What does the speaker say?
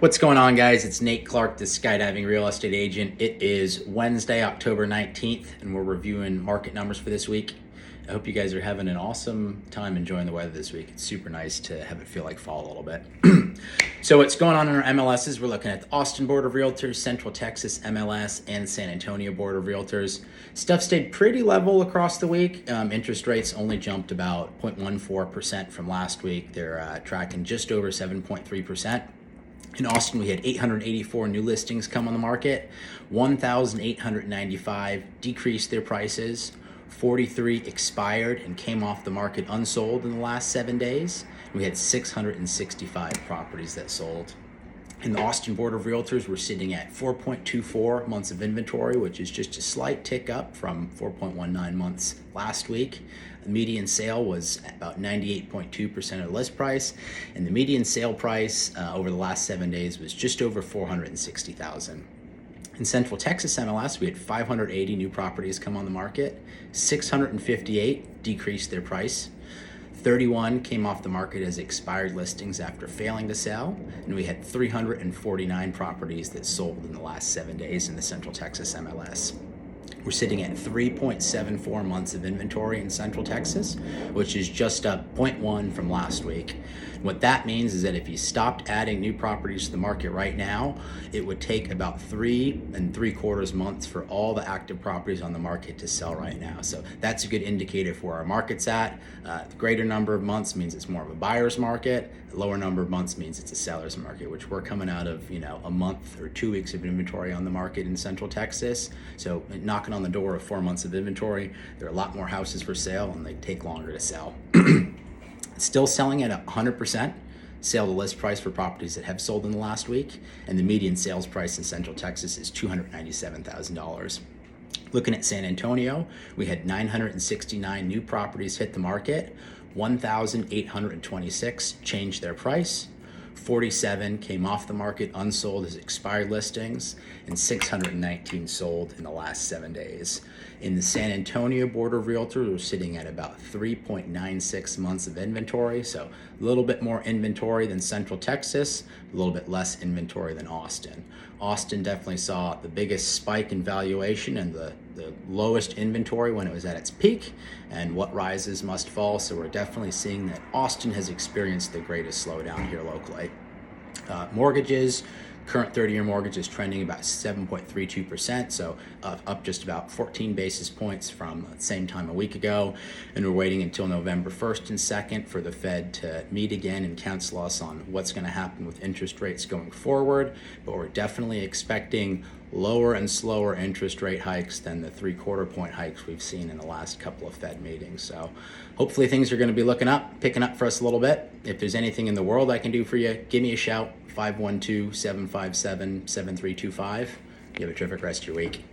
What's going on, guys? It's Nate Clark, the skydiving real estate agent. It is Wednesday, October 19th, and we're reviewing market numbers for this week. I hope you guys are having an awesome time enjoying the weather this week. It's super nice to have it feel like fall a little bit. So what's going on in our MLSs, we're looking at the Austin Board of Realtors, Central Texas MLS, and San Antonio Board of Realtors. Stuff stayed pretty level across the week. Interest rates only jumped about 0.14% from last week. They're tracking just over 7.3%. In Austin, we had 884 new listings come on the market. 1,895 decreased their prices. 43 expired and came off the market unsold in the last 7 days. We had 665 properties that sold. In the Austin Board of Realtors, we're sitting at 4.24 months of inventory, which is just a slight tick up from 4.19 months last week. The median sale was about 98.2% of the list price, and the median sale price over the last 7 days was just over $460,000. In Central Texas MLS, we had 580 new properties come on the market. 658 decreased their price. 31 came off the market as expired listings after failing to sell, and we had 349 properties that sold in the last 7 days in the Central Texas MLS. We're sitting at 3.74 months of inventory in Central Texas, which is just up 0.1 from last week. What that means is that if you stopped adding new properties to the market right now, it would take about 3.75 months for all the active properties on the market to sell right now. So that's a good indicator for where our market's at. The greater number of months means it's more of a buyer's market. The lower number of months means it's a seller's market, which we're coming out of, a month or 2 weeks of inventory on the market in Central Texas. So knocking on the door of 4 months of inventory, there are a lot more houses for sale and they take longer to sell. Still selling at 100% sale to list price for properties that have sold in the last week, and the median sales price in Central Texas is $297,000. Looking at San Antonio, we had 969 new properties hit the market. 1,826 changed their price. 47 came off the market unsold as expired listings, and 619 sold in the last 7 days. In the San Antonio Board of Realtors, we're sitting at about 3.96 months of inventory, so a little bit more inventory than Central Texas, a little bit less inventory than Austin. Austin definitely saw the biggest spike in valuation and the lowest inventory when it was at its peak, and what rises must fall, so we're definitely seeing that Austin has experienced the greatest slowdown here locally. Mortgages, current 30-year mortgage is trending about 7.32%, so up just about 14 basis points from the same time a week ago. And we're waiting until November 1st and 2nd for the Fed to meet again and counsel us on what's going to happen with interest rates going forward. But we're definitely expecting lower and slower interest rate hikes than the 3/4 point hikes we've seen in the last couple of Fed meetings. So hopefully things are going to be picking up for us a little bit. If there's anything in the world I can do for you, give me a shout, 512-757-7325. You have a terrific rest of your week.